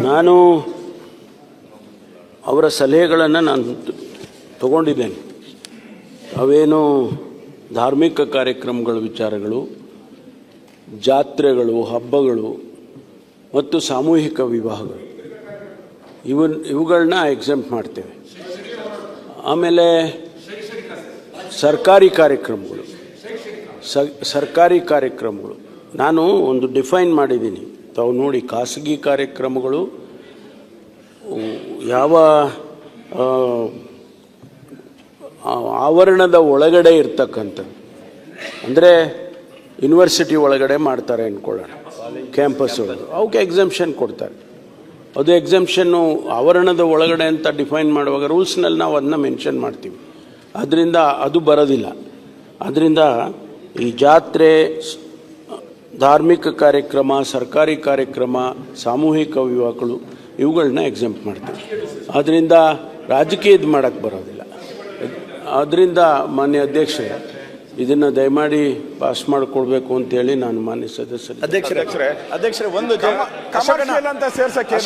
ನಾನು ಅವರ ಸಲಹೆಗಳನ್ನು ನಾನು ತಗೊಂಡಿದ್ದೇನೆ. ಅವೇನು ಧಾರ್ಮಿಕ ಕಾರ್ಯಕ್ರಮಗಳ ವಿಚಾರಗಳು, ಜಾತ್ರೆಗಳು, ಹಬ್ಬಗಳು ಮತ್ತು ಸಾಮೂಹಿಕ ವಿವಾಹಗಳು ಇವುಗಳನ್ನ ಎಕ್ಸೆಂಪ್ಟ್ ಮಾಡ್ತೇವೆ. ಆಮೇಲೆ ಸರ್ಕಾರಿ ಕಾರ್ಯಕ್ರಮಗಳು ನಾನು ಒಂದು ಡಿಫೈನ್ ಮಾಡಿದ್ದೀನಿ, ತಾವು ನೋಡಿ. ಖಾಸಗಿ ಕಾರ್ಯಕ್ರಮಗಳು ಯಾವ ಆವರಣದ ಒಳಗಡೆ ಇರ್ತಕ್ಕಂಥದ್ದು, ಅಂದರೆ ಯೂನಿವರ್ಸಿಟಿ ಒಳಗಡೆ ಮಾಡ್ತಾರೆ ಅಂದ್ಕೊಳ್ಳೋಣ, ಕ್ಯಾಂಪಸ್ ಒಳಗೆ, ಅವಕ್ಕೆ ಎಕ್ಸಂಪ್ಷನ್ ಕೊಡ್ತಾರೆ. ಅದು ಎಕ್ಸಂಪ್ಷನ್ನು ಆವರಣದ ಒಳಗಡೆ ಅಂತ ಡಿಫೈನ್ ಮಾಡುವಾಗ ರೂಲ್ಸ್ನಲ್ಲಿ ನಾವು ಅದನ್ನ ಮೆನ್ಷನ್ ಮಾಡ್ತೀವಿ. ಅದರಿಂದ ಅದು ಬರೋದಿಲ್ಲ. ಅದರಿಂದ ಈ ಜಾತ್ರೆ, ಧಾರ್ಮಿಕ ಕಾರ್ಯಕ್ರಮ, ಸರ್ಕಾರಿ ಕಾರ್ಯಕ್ರಮ, ಸಾಮೂಹಿಕ ವಿವಾಹಗಳು ಇವುಗಳನ್ನ ಎಕ್ಸೆಂಪ್ಟ್ ಮಾಡ್ತೀವಿ. ಅದರಿಂದ ರಾಜಕೀಯದ ಮಾಡೋಕ್ಕೆ ಬರೋದಿಲ್ಲ. ಅದರಿಂದ ಮಾನ್ಯ ಅಧ್ಯಕ್ಷರೇ, ಇದನ್ನು ದಯಮಾಡಿ ಪಾಸ್ ಮಾಡಿಕೊಡ್ಬೇಕು ಅಂತೇಳಿ ನಾನು ಮಾನ್ಯ ಸದಸ್ಯರು. ಅಧ್ಯಕ್ಷರೇ ಒಂದು ಕಮರ್ಷಿಯಲ್ ಅಂತ ಸೇರ್ಸಕ್ಕೆ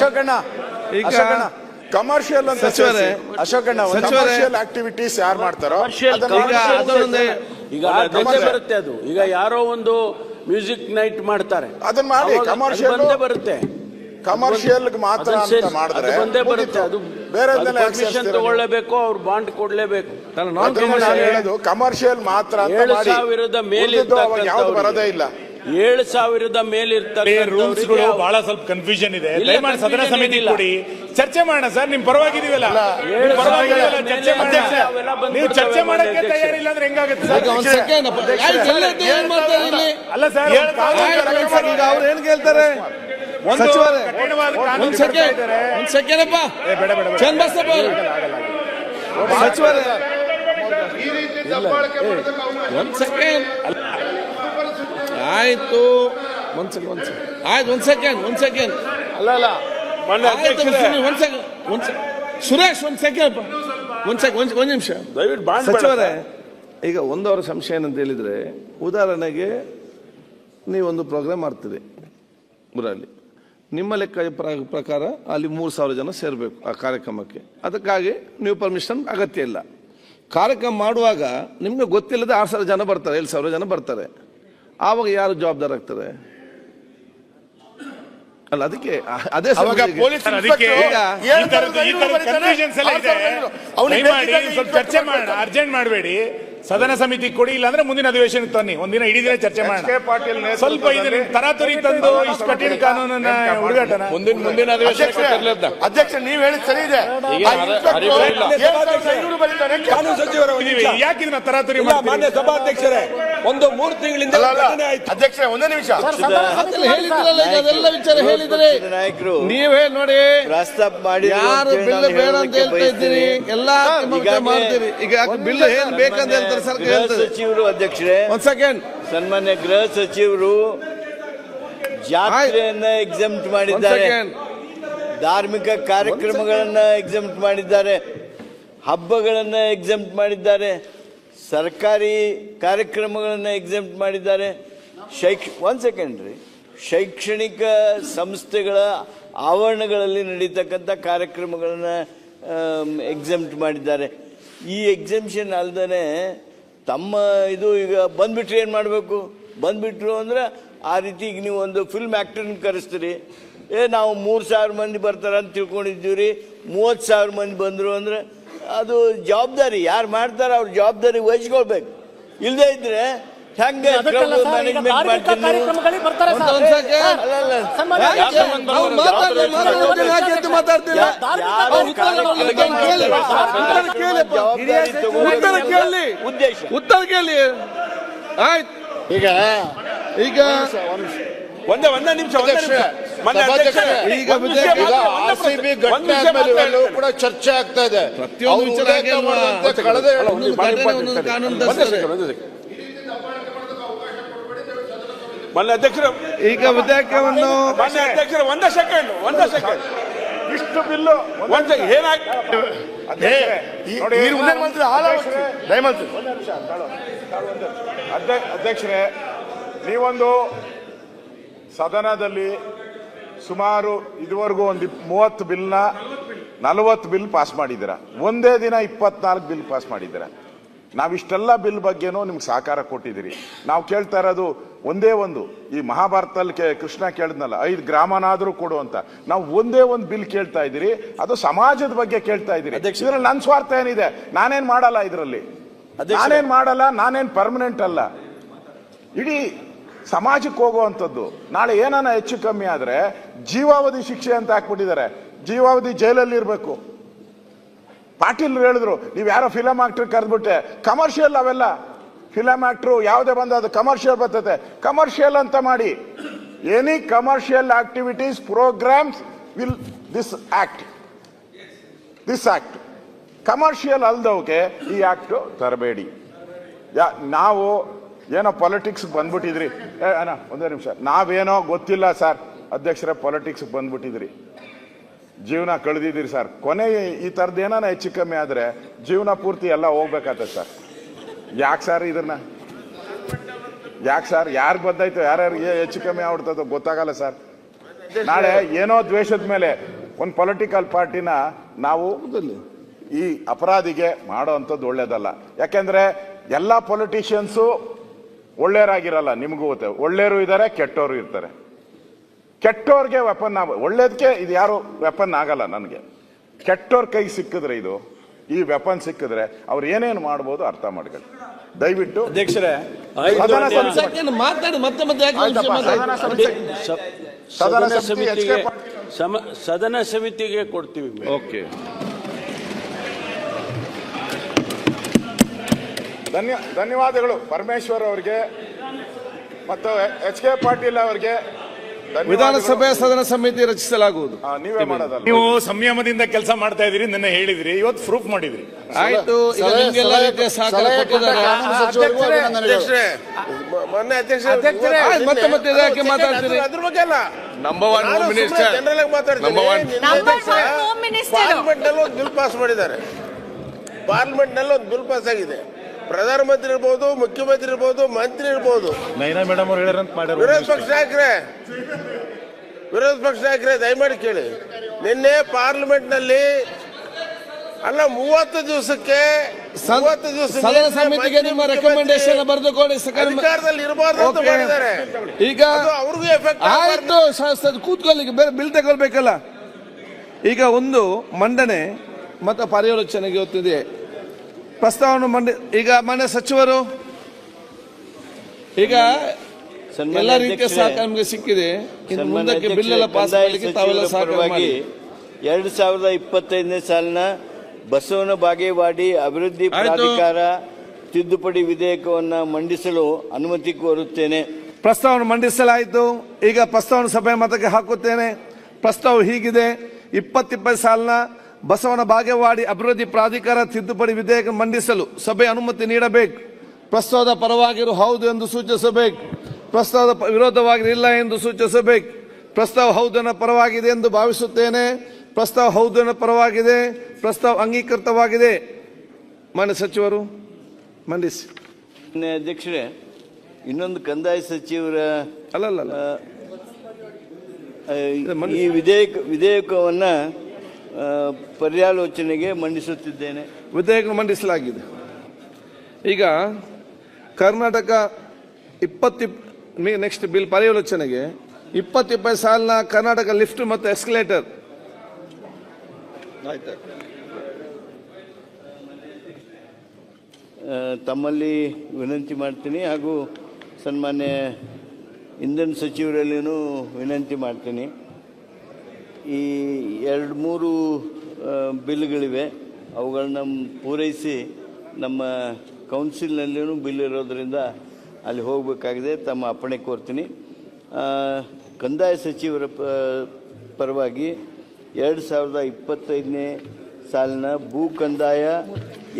ಕಮರ್ಷಿಯಲ್ ಅಂತ ಅಶೋಕಣ್ಣ ಕಮರ್ಷಿಯಲ್ ಆಕ್ಟಿವಿಟೀಸ್ ಯಾರು ಮಾಡ್ತಾರೋ ಈಗ ಬರುತ್ತೆ. ಅದು ಈಗ ಯಾರೋ ಒಂದು ಮ್ಯೂಸಿಕ್ ನೈಟ್ ಮಾಡ್ತಾರೆ, ಅದನ್ನ ಮಾಡಿ ಕಮರ್ಷಿಯಲ್ ಬರುತ್ತೆ. ಕಮರ್ಷಿಯಲ್ ಮಾತ್ರ ಮಾಡಿದ್ರೆ ಬಂದೇ ಬರುತ್ತೆ. ಅದು ಬೇರೆ ಪರ್ಮಿಷನ್ ತಗೊಳ್ಳೇಬೇಕು, ಅವ್ರು ಬಾಂಡ್ ಕೊಡ್ಲೇಬೇಕು. ಹೇಳೋದು ಕಮರ್ಷಿಯಲ್ ಮಾತ್ರ 7,000 ಮೇಲೆ ಬರೋದೇ ಇಲ್ಲ. 7,000 ಮೇಲಿರ್ತಕ್ಕಂಥ ರೂಲ್ಸ್ಗಳು ಬಹಳ ಸ್ವಲ್ಪ ಕನ್ಫ್ಯೂಷನ್ ಇದೆ. ದಯಮಾಡಿ ಸದನ ಸಮಿತಿ ಕೊಡಿ, ಚರ್ಚೆ ಮಾಡೋಣ ಸರ್. ನಿಮ್ ಪರವಾಗಿದೀವಲ್ಲ, ನೀವು ಚರ್ಚೆ ಮಾಡಕ್ಕೆ ತಯಾರಿಲ್ಲ ಅಂದ್ರೆ ಹೆಂಗಾಗುತ್ತೆ ಸರ್? ಅಲ್ಲ ಸರ್, ಅವ್ರು ಏನ್ ಕೇಳ್ತಾರೆ? ಆಯ್ತು, ಒಂದ್ ಸೆಕೆಂಡ್ ಅಲ್ಲ ಸುರೇಶ್, ಒಂದ್ ನಿಮಿಷ ಸಚಿವರೇ. ಈಗ ಒಂದವರ ಸಂಶಯ ಏನಂತ ಹೇಳಿದ್ರೆ, ಉದಾಹರಣೆಗೆ ನೀವೊಂದು ಪ್ರೋಗ್ರಾಮ್ ಮಾಡ್ತೀರಿ ಊರಲ್ಲಿ, ನಿಮ್ಮ ಲೆಕ್ಕ ಪ್ರಕಾರ ಅಲ್ಲಿ 3,000 ಜನ ಸೇರಬೇಕು ಆ ಕಾರ್ಯಕ್ರಮಕ್ಕೆ. ಅದಕ್ಕಾಗಿ ನೀವು ಪರ್ಮಿಷನ್ ಅಗತ್ಯ ಇಲ್ಲ. ಕಾರ್ಯಕ್ರಮ ಮಾಡುವಾಗ ನಿಮ್ಗೆ ಗೊತ್ತಿಲ್ಲದೆ 6,000 ಜನ ಬರ್ತಾರೆ, 7,000 ಜನ ಬರ್ತಾರೆ. ಆವಾಗ ಯಾರು ಜವಾಬ್ದಾರ ಆಗ್ತಾರೆ? ಅಲ್ಲ, ಅದಕ್ಕೆ ಅದೇ ಚರ್ಚೆ ಮಾಡೋಣ. ಅರ್ಜೆಂಟ್ ಮಾಡಬೇಡಿ, ಸದನ ಸಮಿತಿ ಕೊಡಿ, ಇಲ್ಲಾಂದ್ರೆ ಮುಂದಿನ ಅಧಿವೇಶನಕ್ಕೆ ತನ್ನಿ. ಒಂದಿನ ಇಡೀ ದಿನ ಚರ್ಚೆ ಮಾಡೋಣ. ಸ್ವಲ್ಪ ಇದು ತರಾತುರಿ ತಂದು ಇಷ್ಟು ಕಠಿಣ ಕಾನೂನನ್ನ ಹುಡುಗಾಟನ ಮುಂದಿನ ಅಧಿವೇಶನ. ಅಧ್ಯಕ್ಷ, ನೀವು ಹೇಳಿದ್ ಸರಿ ಇದೆ. ಕಾನೂನು ಸಚಿವರು ಯಾಕೆ ಇದನ್ನ ತರಾತುರಿ ಮಾನ್ಯ ಸಭಾಧ್ಯಕ್ಷರೇ, ಒಂದು 3 ತಿಂಗಳಿಂದ ಅಧ್ಯಕ್ಷರೇ, ಒಂದೇ ನಿಮಿಷ ಹೇಳಿದ್ರಲ್ಲ, ಅದೆಲ್ಲ ವಿಚಾರ ಹೇಳಿದ್ರೆ ನೀವ್ ಹೇಳಿ ನೋಡಿ. ಪ್ರಸ್ತಾಪ ಮಾಡಿ ಯಾರು ಬಿಲ್ ಬೇಡ ಅಂತ ಹೇಳ್ತಾ ಇದ್ದೀರಿ, ಎಲ್ಲಾ ಮಾಡ್ತೀರಿ. ಈಗ ಬಿಲ್ ಏನ್ ಬೇಕಂತ ಹೇಳ್ತಾರೆ ಸರ್ಕಾರ. ಸಚಿವರು ಅಧ್ಯಕ್ಷರೇ, ಒಂದ್ ಸೆಕೆಂಡ್. ಸನ್ಮಾನ್ಯ ಗೃಹ ಸಚಿವರು ಜಾತ್ರೆಯನ್ನ ಎಕ್ಸೆಂಪ್ಟ್ ಮಾಡಿದ್ದಾರೆ, ಧಾರ್ಮಿಕ ಕಾರ್ಯಕ್ರಮಗಳನ್ನ ಎಕ್ಸೆಂಪ್ಟ್ ಮಾಡಿದ್ದಾರೆ, ಹಬ್ಬಗಳನ್ನ ಎಕ್ಸೆಂಪ್ಟ್ ಮಾಡಿದ್ದಾರೆ, ಸರ್ಕಾರಿ ಕಾರ್ಯಕ್ರಮಗಳನ್ನ ಎಕ್ಸೆಂಪ್ಟ್ ಮಾಡಿದ್ದಾರೆ, ಒಂದ್ ಸೆಕೆಂಡ್ ರೀ, ಶೈಕ್ಷಣಿಕ ಸಂಸ್ಥೆಗಳ ಆವರಣಗಳಲ್ಲಿ ನಡೀತಕ್ಕಂಥ ಕಾರ್ಯಕ್ರಮಗಳನ್ನ ಎಕ್ಸೆಂಪ್ಟ್ ಮಾಡಿದ್ದಾರೆ. ಈ ಎಕ್ಸೆಂಪ್ಷನ್ ಅಲ್ದೇ ತಮ್ಮ ಇದು ಈಗ ಬಂದ್ಬಿಟ್ರೆ ಏನು ಮಾಡಬೇಕು? ಬಂದ್ಬಿಟ್ರು ಅಂದ್ರೆ ಆ ರೀತಿ ಈಗ ನೀವು ಒಂದು ಫಿಲ್ಮ್ ಆ್ಯಕ್ಟರ್ನ ಕರೆಸ್ತೀರಿ, ನಾವು 3,000 ಮಂದಿ ಬರ್ತಾರೆ ಅಂತ ತಿಳ್ಕೊಂಡಿದ್ದೀವಿ ರೀ, 30,000 ಮಂದಿ ಬಂದರು ಅಂದ್ರೆ ಅದು ಜವಾಬ್ದಾರಿ ಯಾರು ಮಾಡ್ತಾರೆ ಅವ್ರ ಜವಾಬ್ದಾರಿ ವಹಿಸ್ಕೊಳ್ಬೇಕು. ಇಲ್ಲದೇ ಇದ್ರೆ ಹೆಂಗೆ ಮ್ಯಾನೇಜ್ಮೆಂಟ್ ಮಾಡ್ತೀನಿ? ಉತ್ತರ ಕೇಳಿ. ಆಯ್ತು, ಈಗ ಒಂದೇ ನಿಮಿಷ ಈಗ RCB ಕೂಡ ಚರ್ಚೆ ಆಗ್ತಾ ಇದೆ. ಪ್ರತಿಯೊಂದು ಮಾನ್ಯ ಅಧ್ಯಕ್ಷರು, ಈಗ ವಿಧೇಯಕವನ್ನು ಮಾನ್ಯ ಅಧ್ಯಕ್ಷರು ಒಂದೇ ಸೆಕೆಂಡ್ ಇಷ್ಟು ಬಿಲ್ಲು ಅಧ್ಯಕ್ಷರೇ, ನೀವೊಂದು ಸದನದಲ್ಲಿ ಸುಮಾರು ಇದುವರೆಗೂ ಒಂದು 30 ಬಿಲ್ನ 40 ಬಿಲ್ ಪಾಸ್ ಮಾಡಿದ್ದೀರಾ. ಒಂದೇ ದಿನ 24 ಬಿಲ್ ಪಾಸ್ ಮಾಡಿದ್ದೀರಾ. ನಾವಿಷ್ಟೆಲ್ಲ ಬಿಲ್ ಬಗ್ಗೆನೂ ನಿಮ್ಗೆ ಸಹಕಾರ ಕೊಟ್ಟಿದ್ದೀರಿ. ನಾವು ಕೇಳ್ತಾ ಇರೋದು ಒಂದೇ ಒಂದು, ಈ ಮಹಾಭಾರತದಲ್ಲಿ ಕೃಷ್ಣ ಕೇಳಿದ್ನಲ್ಲ 5 ಗ್ರಾಮನಾದ್ರೂ ಕೊಡು ಅಂತ. ನಾವು ಒಂದೇ ಒಂದು ಬಿಲ್ ಕೇಳ್ತಾ ಇದ್ದೀರಿ, ಅದು ಸಮಾಜದ ಬಗ್ಗೆ ಕೇಳ್ತಾ ಇದ್ದೀರಿ. ಇದ್ರಲ್ಲಿ ನನ್ನ ಸ್ವಾರ್ಥ ಏನಿದೆ? ನಾನೇನ್ ಮಾಡಲ್ಲ ಇದರಲ್ಲಿ, ನಾನೇನ್ ಮಾಡಲ್ಲ, ನಾನೇನ್ ಪರ್ಮನೆಂಟ್ ಅಲ್ಲ. ಇಡೀ ಸಮಾಜಕ್ಕೆ ಹೋಗುವಂಥದ್ದು. ನಾಳೆ ಏನಾನ ಹೆಚ್ಚು ಕಮ್ಮಿ ಆದ್ರೆ ಜೀವಾವಧಿ ಶಿಕ್ಷೆ ಅಂತ ಹಾಕ್ಬಿಟ್ಟಿದ್ದಾರೆ, ಜೀವಾವಧಿ ಜೈಲಲ್ಲಿ ಇರಬೇಕು. ಪಾಟೀಲ್ ಹೇಳಿದ್ರು, ನೀವು ಯಾರೋ ಫಿಲಂ ಆಕ್ಟರ್ ಕರೆದ್ಬಿಟ್ಟೆ, ಕಮರ್ಷಿಯಲ್ ಅವೆಲ್ಲ ಫಿಲಂ ಆಕ್ಟ್ರು ಯಾವುದೇ ಬಂದ ಅದು ಕಮರ್ಷಿಯಲ್ ಬರ್ತದೆ, ಕಮರ್ಷಿಯಲ್ ಅಂತ ಮಾಡಿ. Any commercial activities programmes will this act commercial ಅಲ್ದವಕ್ಕೆ ಈ ಆಕ್ಟ್ ತರಬೇಡಿ. ನಾವು ಏನೋ ಪಾಲಿಟಿಕ್ಸ್ ಬಂದ್ಬಿಟ್ಟಿದ್ರಿ. ಅಣ್ಣ ಒಂದೇ ನಿಮಿಷ, ನಾವೇನೋ ಗೊತ್ತಿಲ್ಲ ಸರ್ ಅಧ್ಯಕ್ಷರೇ, ಪಾಲಿಟಿಕ್ಸ್ ಬಂದ್ಬಿಟ್ಟಿದ್ರಿ, ಜೀವನ ಕಳೆದಿದ್ದೀರಿ ಸರ್. ಕೊನೆ ಈ ಥರದ್ದು ಏನಾನ ಹೆಚ್ಚು ಕಮ್ಮಿ ಆದರೆ ಜೀವನ ಪೂರ್ತಿ ಎಲ್ಲ ಹೋಗ್ಬೇಕಾಗ್ತದೆ ಸರ್. ಯಾಕೆ ಸರ್ ಇದನ್ನ, ಯಾಕೆ ಸರ್? ಯಾರಿಗೆ ಬಂದಾಯ್ತು, ಯಾರ್ಯಾರಿಗೆ ಹೆಚ್ಚು ಕಮ್ಮಿ ಆಗ್ಬಿಡ್ತದೋ ಗೊತ್ತಾಗಲ್ಲ ಸರ್. ನಾಳೆ ಏನೋ ದ್ವೇಷದ ಮೇಲೆ ಒಂದು ಪೊಲಿಟಿಕಲ್ ಪಾರ್ಟಿನ ನಾವು ಈ ಅಪರಾಧಿಗೆ ಮಾಡೋ ಅಂಥದ್ದು ಒಳ್ಳೇದಲ್ಲ. ಯಾಕೆಂದ್ರೆ ಎಲ್ಲ ಪೊಲಿಟಿಷಿಯನ್ಸು ಒಳ್ಳೆಯರಾಗಿರಲ್ಲ, ನಿಮಗೂ ಗೊತ್ತೆ. ಒಳ್ಳೆಯರು ಇದ್ದಾರೆ, ಕೆಟ್ಟವರು ಇರ್ತಾರೆ. ಕೆಟ್ಟೋರ್ಗೆ ವೆಪನ್ ಒಳ್ಳೇದಕ್ಕೆ ಇದು ಯಾರು ವೆಪನ್ ಆಗಲ್ಲ. ನನಗೆ ಕೆಟ್ಟೋರ್ ಕೈ ಸಿಕ್ಕಿದ್ರೆ, ಇದು ಈ ವೆಪನ್ ಸಿಕ್ಕಿದ್ರೆ ಅವ್ರು ಏನೇನು ಮಾಡ್ಬೋದು ಅರ್ಥ ಮಾಡ್ಕೊಳ್ಳಿ ದಯವಿಟ್ಟು. ಅಧ್ಯಕ್ಷರೇ, ಮಾತಾಡಿ ಮತ್ತೆ ಸದನ ಸಮಿತಿಗೆ ಕೊಡ್ತೀವಿ. ಓಕೆ, ಧನ್ಯವಾದಗಳು ಪರಮೇಶ್ವರ್ ಅವರಿಗೆ ಮತ್ತು ಎಚ್ ಕೆ ಪಾಟೀಲ್ ಅವರಿಗೆ. ವಿಧಾನಸಭೆ ಸದನ ಸಮಿತಿ ರಚಿಸಲಾಗುವುದು. ನೀವೇ ಮಾಡೋದಲ್ಲ. ನೀವು ಸಂಯಮದಿಂದ ಕೆಲಸ ಮಾಡ್ತಾ ಇದ್ದೀರಿ, ನಿನ್ನೆ ಹೇಳಿದ್ರಿ, ಇವತ್ತು ಪ್ರೂಫ್ ಮಾಡಿದ್ರಿ. ಆಯ್ತು, ಈಗ ನಿಮ್ಗೆಲ್ಲ ರೀತಿಯ ಸಹಕಾರ ಕೊಟ್ಟಿದ್ದಾರೆ. ಮತ್ತೆ ಯಾಕೆ ಮಾತಾಡ್ತೀರಿ? ಅದ್ರ ಬಗ್ಗೆ ಅಲ್ಲ, ನಂಬರ್ 1 ಮಿನಿಸ್ಟರ್ ಜನರಲ್ ಆಗಿ ಮಾತಾಡ್ತೀನಿ. ಪಾರ್ಲಿಮೆಂಟ್ ನಲ್ಲಿ ಒಂದು ಬಿಲ್ ಪಾಸ್ ಮಾಡಿದ್ದಾರೆ. ಪಾರ್ಲಿಮೆಂಟ್ ನಲ್ಲಿ ಒಂದು ಬಿಲ್ ಪಾಸ್ ಆಗಿದೆ. ಪ್ರಧಾನಮಂತ್ರಿ ಇರ್ಬೋದು, ಮುಖ್ಯಮಂತ್ರಿ ಇರ್ಬೋದು, ಮಂತ್ರಿ ಇರ್ಬೋದು. ಮೇಡಮ್ ಅವ್ರು ಹೇಳಿರಂತ ವಿರೋಧ ಪಕ್ಷ ನಾಯಕರೇ ದಯಮಾಡಿ ಕೇಳಿ. ನಿನ್ನೆ ಪಾರ್ಲಿಮೆಂಟ್ ನಲ್ಲಿ ಅಲ್ಲ 30 ದಿವಸಕ್ಕೆ ಸದನ ಸಮಿತಿಗೆ ನಿಮ್ಮ ರೆಕಮೆಂಡೇಶನ್ ಬರೆದುಕೊಡಿ. ಅಧಿಕಾರದಲ್ಲಿ ಇರಬಾರ್ದು ಅಂತ ಮಾಡಿದ್ದಾರೆ. ಈಗ ಅವ್ರಿಗೂ ಎಫೆಕ್ಟ್ ಆಯ್ತು, ಕೂತ್ಕೊಳ್ಳಿ, ಬೇರೆ ಬಿಲ್ ತಗೊಳ್ಬೇಕಲ್ಲ. ಈಗ ಒಂದು ಮಂಡನೆ ಮತ್ತು ಪರ್ಯಾಲೋಚನೆಗೆ ಗೊತ್ತಿದೆ ಪ್ರಸ್ತಾವನೆ ಈಗ ಮಾನ್ಯ ಸಚಿವರು ಈಗ ಎಲ್ಲ ರೀತಿಯ ಸಹಕಾರ ನಮಗೆ ಸಿಕ್ಕಿದೆ. ಇನ್ನು ಮುಂದಕ್ಕೆ ಬಿಲ್ ಎಲ್ಲ ಪಾಸ್ ಮಾಡಲಿಕ್ಕೆ ತಾವೆಲ್ಲ ಸಹಕಾರ ಮಾಡಿ. 2025ನೇ ಸಾಲಿನ ಬಸವನ ಬಾಗೇವಾಡಿ ಅಭಿವೃದ್ಧಿ ಪ್ರಾಧಿಕಾರ ತಿದ್ದುಪಡಿ ವಿಧೇಯಕವನ್ನು ಮಂಡಿಸಲು ಅನುಮತಿ ಕೋರುತ್ತೇನೆ. ಪ್ರಸ್ತಾವನೆ ಮಂಡಿಸಲಾಯಿತು. ಈಗ ಪ್ರಸ್ತಾವನೆ ಸಭೆ ಮತಕ್ಕೆ ಹಾಕುತ್ತೇನೆ. ಪ್ರಸ್ತಾವ ಹೀಗಿದೆ: 2020 ಸಾಲಿನ ಬಸವನ ಬಾಗೇವಾಡಿ ಅಭಿವೃದ್ಧಿ ಪ್ರಾಧಿಕಾರ ತಿದ್ದುಪಡಿ ವಿಧೇಯಕ ಮಂಡಿಸಲು ಸಭೆ ಅನುಮತಿ ನೀಡಬೇಕು. ಪ್ರಸ್ತಾವದ ಪರವಾಗಿರು ಹೌದು ಎಂದು ಸೂಚಿಸಬೇಕು. ಪ್ರಸ್ತಾವದ ವಿರೋಧವಾಗಿ ಇಲ್ಲ ಎಂದು ಸೂಚಿಸಬೇಕು. ಪ್ರಸ್ತಾವ ಹೌದನ ಪರವಾಗಿದೆ ಎಂದು ಭಾವಿಸುತ್ತೇನೆ. ಪ್ರಸ್ತಾವ ಹೌದನ ಪರವಾಗಿದೆ. ಪ್ರಸ್ತಾವ ಅಂಗೀಕೃತವಾಗಿದೆ. ಮಾನ್ಯ ಸಚಿವರು ಮಂಡಿಸಿ. ಅಧ್ಯಕ್ಷರೇ, ಇನ್ನೊಂದು ಕಂದಾಯ ಸಚಿವರ ಅಲ್ಲ ಈ ವಿಧೇಯಕವನ್ನ ಪರ್ಯಾಲೋಚನೆಗೆ ಮಂಡಿಸುತ್ತಿದ್ದೇನೆ. ವಿಧೇಯಕ ಮಂಡಿಸಲಾಗಿದೆ. ಈಗ ಕರ್ನಾಟಕ ನೆಕ್ಸ್ಟ್ ಬಿಲ್ ಪರ್ಯಾಲೋಚನೆಗೆ 2020 ಸಾಲಿನ ಕರ್ನಾಟಕ ಲಿಫ್ಟ್ ಮತ್ತು ಎಸ್ಕಲೇಟರ್ ತಮ್ಮಲ್ಲಿ ವಿನಂತಿ ಮಾಡ್ತೀನಿ, ಹಾಗೂ ಸನ್ಮಾನ್ಯ ಇಂಧನ ಸಚಿವರಲ್ಲಿನೂ ವಿನಂತಿ ಮಾಡ್ತೀನಿ. ಈ 2-3 ಬಿಲ್ಗಳಿವೆ, ಅವುಗಳನ್ನ ಪೂರೈಸಿ ನಮ್ಮ ಕೌನ್ಸಿಲ್ನಲ್ಲಿಯೂ ಬಿಲ್ ಇರೋದರಿಂದ ಅಲ್ಲಿ ಹೋಗಬೇಕಾಗಿದೆ. ತಮ್ಮ ಅಪ್ಪಣೆ ಕೋರ್ತೀನಿ. ಕಂದಾಯ ಸಚಿವರ ಪರವಾಗಿ 2025ನೇ ಸಾಲಿನ ಭೂ ಕಂದಾಯ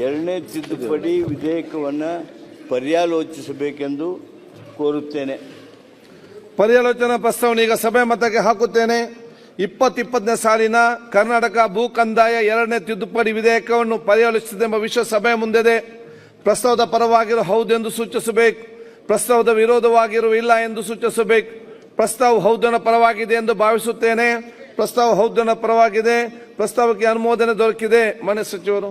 2ನೇ ತಿದ್ದುಪಡಿ ವಿಧೇಯಕವನ್ನು ಪರ್ಯಾಲೋಚಿಸಬೇಕೆಂದು ಕೋರುತ್ತೇನೆ. ಪರ್ಯಾಲೋಚನಾ ಪ್ರಸ್ತಾವನೆ ಈಗ ಸಭೆ ಮತಕ್ಕೆ ಹಾಕುತ್ತೇನೆ. 2020ನೇ ಸಾಲಿನ ಕರ್ನಾಟಕ ಭೂ ಕಂದಾಯ 2ನೇ ತಿದ್ದುಪಡಿ ವಿಧೇಯಕವನ್ನು ಪರ್ಯಾಲೋಚಿಸಿದೆಂಬ ವಿಷಯ ಸಭೆಯ ಮುಂದಿದೆ. ಪ್ರಸ್ತಾವದ ಪರವಾಗಿರೋ ಹೌದು ಎಂದು ಸೂಚಿಸಬೇಕು. ಪ್ರಸ್ತಾವದ ವಿರೋಧವಾಗಿರುವ ಇಲ್ಲ ಎಂದು ಸೂಚಿಸಬೇಕು. ಪ್ರಸ್ತಾವ ಹೌದನ ಪರವಾಗಿದೆ ಎಂದು ಭಾವಿಸುತ್ತೇನೆ. ಪ್ರಸ್ತಾವ ಹೌದನ ಪರವಾಗಿದೆ. ಪ್ರಸ್ತಾವಕ್ಕೆ ಅನುಮೋದನೆ ದೊರಕಿದೆ. ಮಾನ್ಯ ಸಚಿವರು,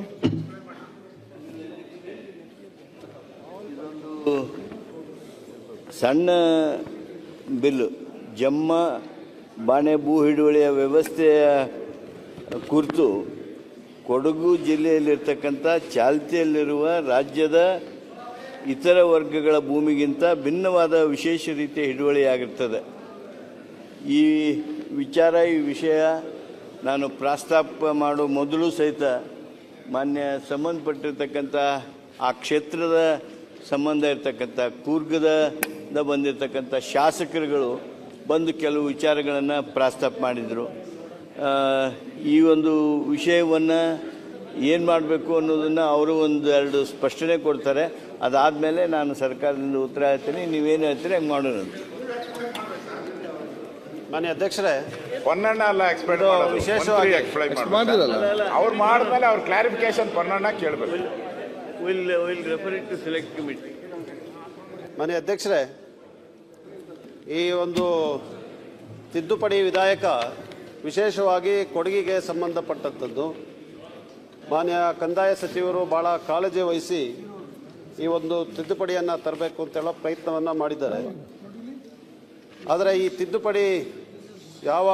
ಸಣ್ಣ ಬಿಲ್ ಜಮ್ಮ ಬಾಣೆ ಭೂ ಹಿಡುವಳಿಯ ವ್ಯವಸ್ಥೆಯ ಕುರಿತು ಕೊಡಗು ಜಿಲ್ಲೆಯಲ್ಲಿರ್ತಕ್ಕಂಥ ಚಾಲ್ತಿಯಲ್ಲಿರುವ ರಾಜ್ಯದ ಇತರ ವರ್ಗಗಳ ಭೂಮಿಗಿಂತ ಭಿನ್ನವಾದ ವಿಶೇಷ ರೀತಿಯ ಹಿಡುವಳಿಯಾಗಿರ್ತದೆ. ಈ ವಿಷಯ ನಾನು ಪ್ರಸ್ತಾಪ ಮಾಡೋ ಮೊದಲು ಸಹಿತ ಮಾನ್ಯ ಸಂಬಂಧಪಟ್ಟಿರ್ತಕ್ಕಂಥ ಆ ಕ್ಷೇತ್ರದ ಸಂಬಂಧ ಇರತಕ್ಕಂಥ ಕೂರ್ಗದ ಬಂದಿರತಕ್ಕಂಥ ಶಾಸಕರುಗಳು ಬಂದು ಕೆಲವು ವಿಚಾರಗಳನ್ನು ಪ್ರಸ್ತಾಪ ಮಾಡಿದರು. ಈ ಒಂದು ವಿಷಯವನ್ನು ಏನು ಮಾಡಬೇಕು ಅನ್ನೋದನ್ನು ಅವರು ಒಂದೆರಡು ಸ್ಪಷ್ಟನೆ ಕೊಡ್ತಾರೆ. ಅದಾದಮೇಲೆ ನಾನು ಸರ್ಕಾರದಿಂದ ಉತ್ತರ ಹೇಳ್ತೀನಿ. ನೀವೇನು ಹೇಳ್ತೀರಿ ಹಂಗೆ ಮಾಡೋಣ. ಮಾನ್ಯ ಅಧ್ಯಕ್ಷರೇ, ಪೊನ್ನಣ್ಣ ಅಲ್ಲ ಎಕ್ಸ್ಪ್ಲೈನ್ ವಿಶೇಷವಾಗಿ ಎಕ್ಸ್ಪ್ಲೈನ್ ಅವ್ರು ಮಾಡಿದ್ಮೇಲೆ ಅವ್ರ ಕ್ಲಾರಿಫಿಕೇಶನ್ ಪೊನ್ನಣ್ಣ ಕೇಳಬೇಕು. Will refer it to select committee. ಮಾನ್ಯ ಅಧ್ಯಕ್ಷರೇ, ಈ ಒಂದು ತಿದ್ದುಪಡಿ ವಿಧೇಯಕ ವಿಶೇಷವಾಗಿ ಕೊಡಗಿಗೆ ಸಂಬಂಧಪಟ್ಟಂಥದ್ದು. ಮಾನ್ಯ ಕಂದಾಯ ಸಚಿವರು ಭಾಳ ಕಾಳಜಿ ವಹಿಸಿ ಈ ಒಂದು ತಿದ್ದುಪಡಿಯನ್ನು ತರಬೇಕು ಅಂತೇಳೋ ಪ್ರಯತ್ನವನ್ನು ಮಾಡಿದ್ದಾರೆ. ಆದರೆ ಈ ತಿದ್ದುಪಡಿ ಯಾವ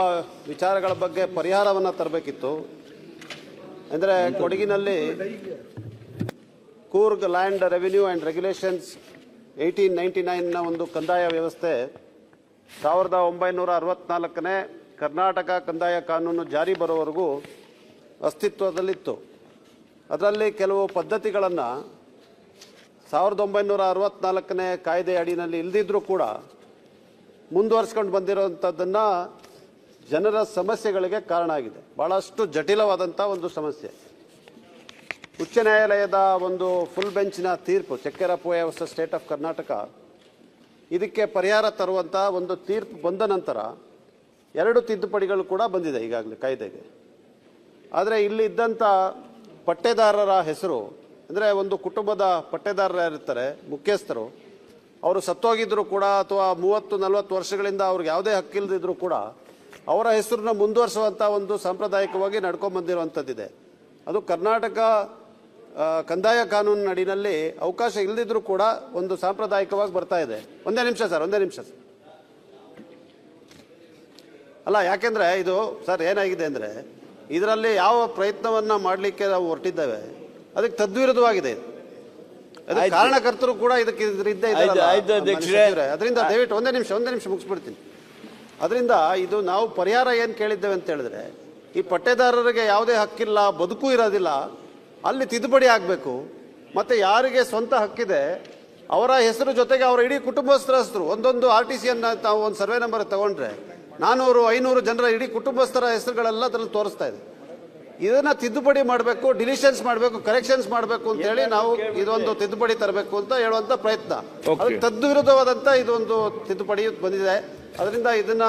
ವಿಚಾರಗಳ ಬಗ್ಗೆ ಪರಿಹಾರವನ್ನು ತರಬೇಕಿತ್ತು ಅಂದರೆ, ಕೊಡಗಿನಲ್ಲಿ Coorg land revenue and regulations 1899ನ ಒಂದು ಕಂದಾಯ ವ್ಯವಸ್ಥೆ 1964ನೇ ಕರ್ನಾಟಕ ಕಂದಾಯ ಕಾನೂನು ಜಾರಿ ಬರೋವರೆಗೂ ಅಸ್ತಿತ್ವದಲ್ಲಿತ್ತು. ಅದರಲ್ಲಿ ಕೆಲವು ಪದ್ಧತಿಗಳನ್ನು 1964ನೇ ಕಾಯ್ದೆ ಅಡಿಯಲ್ಲಿ ಇಲ್ಲದಿದ್ದರೂ ಕೂಡ ಮುಂದುವರಿಸ್ಕೊಂಡು ಬಂದಿರೋವಂಥದ್ದನ್ನು ಜನರ ಸಮಸ್ಯೆಗಳಿಗೆ ಕಾರಣ ಆಗಿದೆ. ಭಾಳಷ್ಟು ಜಟಿಲವಾದಂಥ ಒಂದು ಸಮಸ್ಯೆ. ಉಚ್ಚ ನ್ಯಾಯಾಲಯದ ಒಂದು ಫುಲ್ ಬೆಂಚಿನ ತೀರ್ಪು ಚೆಕ್ಕೆರಪುಯ ವರ್ಸಸ್ ಸ್ಟೇಟ್ ಆಫ್ ಕರ್ನಾಟಕ ಇದಕ್ಕೆ ಪರಿಹಾರ ತರುವಂಥ ಒಂದು ತೀರ್ಪು ಬಂದ ನಂತರ 2 ತಿದ್ದುಪಡಿಗಳು ಕೂಡ ಬಂದಿದೆ ಈಗಾಗಲೇ ಕಾಯ್ದೆಗೆ. ಆದರೆ ಇಲ್ಲಿ ಇದ್ದಂಥ ಪಟ್ಟೇದಾರರ ಹೆಸರು ಅಂದರೆ ಒಂದು ಕುಟುಂಬದ ಪಟ್ಟೇದಾರರು ಇರ್ತಾರೆ, ಮುಖ್ಯಸ್ಥರು, ಅವರು ಸತ್ತೋಗಿದ್ರು ಕೂಡ ಅಥವಾ 30-40 ವರ್ಷಗಳಿಂದ ಅವ್ರಿಗೆ ಯಾವುದೇ ಹಕ್ಕಿಲ್ಲದಿದ್ರೂ ಕೂಡ ಅವರ ಹೆಸರನ್ನ ಮುಂದುವರಿಸುವಂಥ ಒಂದು ಸಾಂಪ್ರದಾಯಿಕವಾಗಿ ನಡ್ಕೊಂಡ್ಬಂದಿರುವಂಥದ್ದಿದೆ. ಅದು ಕರ್ನಾಟಕ ಕಂದಾಯ ಕಾನೂನಿನ ಅಡಿನಲ್ಲಿ ಅವಕಾಶ ಇಲ್ಲದಿದ್ರೂ ಕೂಡ ಒಂದು ಸಾಂಪ್ರದಾಯಿಕವಾಗಿ ಬರ್ತಾ ಇದೆ. ಒಂದೇ ನಿಮಿಷ ಸರ್. ಅಲ್ಲ, ಯಾಕೆಂದರೆ ಇದು ಸರ್ ಏನಾಗಿದೆ ಅಂದರೆ, ಇದರಲ್ಲಿ ಯಾವ ಪ್ರಯತ್ನವನ್ನು ಮಾಡಲಿಕ್ಕೆ ನಾವು ಹೊರಟಿದ್ದೇವೆ ಅದಕ್ಕೆ ತದ್ವಿರುದ್ಧವಾಗಿದೆ. ಅದಕ್ಕೆ ಕಾರಣಕರ್ತರು ಕೂಡ ಇದಕ್ಕೆ ಇದ್ದೇ ಇದ್ದಾರೆ. ಅದರಿಂದ ದಯವಿಟ್ಟು ಒಂದೇ ನಿಮಿಷ ಮುಗಿಸ್ಬಿಡ್ತೀನಿ. ಅದರಿಂದ ಇದು ನಾವು ಪರಿಹಾರ ಏನು ಕೇಳಿದ್ದೇವೆ ಅಂತ ಹೇಳಿದ್ರೆ, ಈ ಪಟ್ಟೇದಾರರಿಗೆ ಯಾವುದೇ ಹಕ್ಕಿಲ್ಲ, ಬದುಕು ಇರೋದಿಲ್ಲ, ಅಲ್ಲಿ ತಿದ್ದುಪಡಿ ಆಗಬೇಕು. ಮತ್ತು ಯಾರಿಗೆ ಸ್ವಂತ ಹಕ್ಕಿದೆ ಅವರ ಹೆಸರು ಜೊತೆಗೆ ಅವರ ಇಡೀ ಕುಟುಂಬಸ್ಥರ ಹೆಸರು, ಒಂದೊಂದು RTCಯನ್ನು ತಾವು ಒಂದು ಸರ್ವೆ ನಂಬರ್ ತಗೊಂಡ್ರೆ 400-500 ಜನರ ಇಡೀ ಕುಟುಂಬಸ್ಥರ ಹೆಸರುಗಳೆಲ್ಲ ಅದರಲ್ಲಿ ತೋರಿಸ್ತಾ ಇದೆ. ಇದನ್ನ ತಿದ್ದುಪಡಿ ಮಾಡಬೇಕು, ಡಿಲಿಷನ್ಸ್ ಮಾಡಬೇಕು, ಕರೆಕ್ಷನ್ಸ್ ಮಾಡಬೇಕು ಅಂತ ಹೇಳಿ ನಾವು ಇದೊಂದು ತಿದ್ದುಪಡಿ ತರಬೇಕು ಅಂತ ಹೇಳುವಂತ ಪ್ರಯತ್ನ. ತದ್ವಿರುದ್ಧವಾದಂತ ಇದೊಂದು ತಿದ್ದುಪಡಿ ಬಂದಿದೆ. ಅದರಿಂದ ಇದನ್ನ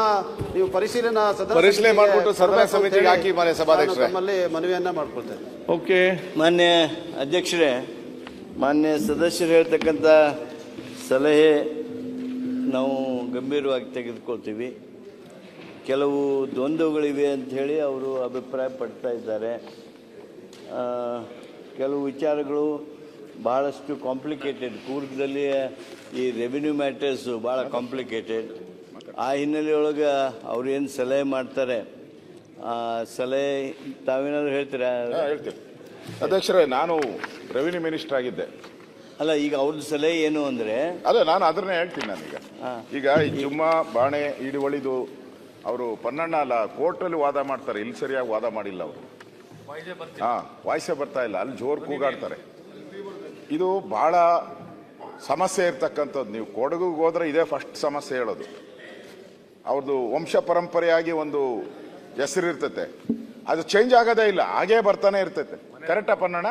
ನೀವು ಪರಿಶೀಲನೆ ಮಾಡಿಬಿಟ್ಟು ಸದನ ಸಮಿತಿಗೆ ಹಾಕಿ ನಮ್ಮಲ್ಲಿ ಮನವಿಯನ್ನ ಮಾಡ್ಕೊಳ್ತೇವೆ. ಓಕೆ. ಮಾನ್ಯ ಅಧ್ಯಕ್ಷರೇ, ಮಾನ್ಯ ಸದಸ್ಯರು ಹೇಳ್ತಕ್ಕಂಥ ಸಲಹೆ ನಾವು ಗಂಭೀರವಾಗಿ ತೆಗೆದುಕೊಳ್ತೀವಿ. ಕೆಲವು ದ್ವಂದ್ವಗಳಿವೆ ಅಂಥೇಳಿ ಅವರು ಅಭಿಪ್ರಾಯ ಪಡ್ತಾ ಇದ್ದಾರೆ. ಕೆಲವು ವಿಚಾರಗಳು ಭಾಳಷ್ಟು ಕಾಂಪ್ಲಿಕೇಟೆಡ್. ಕೂರ್ಗದಲ್ಲಿ ಈ ರೆವಿನ್ಯೂ ಮ್ಯಾಟರ್ಸು ಭಾಳ ಕಾಂಪ್ಲಿಕೇಟೆಡ್. ಆ ಹಿನ್ನೆಲೆಯೊಳಗೆ ಅವ್ರು ಏನು ಸಲಹೆ ಮಾಡ್ತಾರೆ, ಸಲಹೆ ತಾವೇನಾದ್ರು ಹೇಳ್ತೀರಾ? ಹೇಳ್ತೀನಿ ಅಧ್ಯಕ್ಷರೇ. ನಾನು ರೆವಿನ್ಯೂ ಮಿನಿಸ್ಟರ್ ಆಗಿದ್ದೆ. ಅಲ್ಲ, ಈಗ ಅವ್ರದ್ದು ಸಲಹೆ ಏನು ಅಂದರೆ, ಅದೇ ನಾನು ಅದನ್ನೇ ಹೇಳ್ತೀನಿ. ನಾನೀಗ ಈ ಜುಮ್ಮ ಬಾಣೆ ಹಿಡುವಳಿದು ಅವರು ಪೊನ್ನಣ್ಣ ಅಲ್ಲ ಕೋರ್ಟಲ್ಲಿ ವಾದ ಮಾಡ್ತಾರೆ. ಇಲ್ಲಿ ಸರಿಯಾಗಿ ವಾದ ಮಾಡಿಲ್ಲ ಅವರು. ವಾಯ್ಸೇ ಬರ್ತಾ ಇಲ್ಲ. ಅಲ್ಲಿ ಜೋರು ಕೂಗಾಡ್ತಾರೆ. ಇದು ಬಹಳ ಸಮಸ್ಯೆ ಇರ್ತಕ್ಕಂಥದ್ದು. ನೀವು ಕೊಡಗಿಗೆ ಹೋದ್ರೆ ಇದೇ ಫಸ್ಟ್ ಸಮಸ್ಯೆ ಹೇಳೋದು. ಅವ್ರದ್ದು ವಂಶ ಪರಂಪರೆಯಾಗಿ ಒಂದು ಹೆಸರು ಇರ್ತೈತೆ, ಅದು ಚೇಂಜ್ ಆಗೋದೇ ಇಲ್ಲ, ಹಾಗೇ ಬರ್ತಾನೆ ಇರ್ತೈತೆ. ಕರೆಕ್ಟಾ ಪೊನ್ನಣ್ಣ?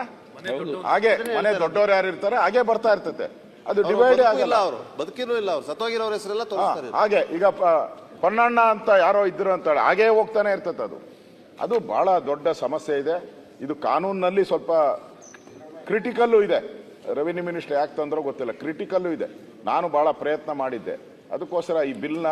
ಹಾಗೆ ಮನೆ ದೊಡ್ಡವ್ರು ಯಾರು ಇರ್ತಾರೆ ಹಾಗೆ ಬರ್ತಾ ಇರ್ತೈತೆ. ಅದು ಡಿವೈಡ್ ಆಗಲ್ಲ. ಅವರು ಬದುಕಿನೂ ಇಲ್ಲ, ಅವ್ರು ಸತ್ತೋಗಿರೋರ ಹೆಸರೆಲ್ಲ ತೋರಿಸ್ತಾರೆ. ಹಾಗೆ ಈಗ ಪೊನ್ನಣ್ಣ ಅಂತ ಯಾರೋ ಇದ್ರು ಅಂತ ಹಾಗೇ ಹೋಗ್ತಾನೆ ಇರ್ತೈತೆ. ಅದು ಬಹಳ ದೊಡ್ಡ ಸಮಸ್ಯೆ ಇದೆ. ಇದು ಕಾನೂನಿನಲ್ಲಿ ಸ್ವಲ್ಪ ಕ್ರಿಟಿಕಲ್ಲು ಇದೆ. ರೆವಿನ್ಯೂ ಮಿನಿಸ್ಟರ್ ಯಾಕೆ ತಂದ್ರೋ ಗೊತ್ತಿಲ್ಲ, ಕ್ರಿಟಿಕಲ್ಲು ಇದೆ. ನಾನು ಬಹಳ ಪ್ರಯತ್ನ ಮಾಡಿದ್ದೆ. ಅದಕ್ಕೋಸ್ಕರ ಈ ಬಿಲ್ನ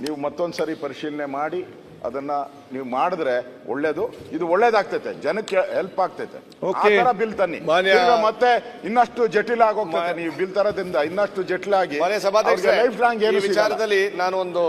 ನೀವು ಮತ್ತೊಂದು ಸರಿ ಪರಿಶೀಲನೆ ಮಾಡಿ ಅದನ್ನ ನೀವು ಮಾಡಿದ್ರೆ ಒಳ್ಳೇದು, ಇದು ಒಳ್ಳೇದಾಗ್ತೈತೆ, ಜನಕ್ಕೆ ಹೆಲ್ಪ್ ಆಗ್ತೈತೆ. ಆ ತರ ಬಿಲ್ ತನ್ನಿ. ಈಗ ಮತ್ತೆ ಇನ್ನಷ್ಟು ಜಟಿಲ ಆಗೋಗ್ತೈತೆ. ನೀವು ಬಿಲ್ ತರದಿಂದ ಇನ್ನಷ್ಟು ಜಟಿಲ ಆಗಿ ಲೈಫ್ ಲಾಂಗ್ ಏನು ವಿಚಾರದಲ್ಲಿ ನಾನು ಒಂದು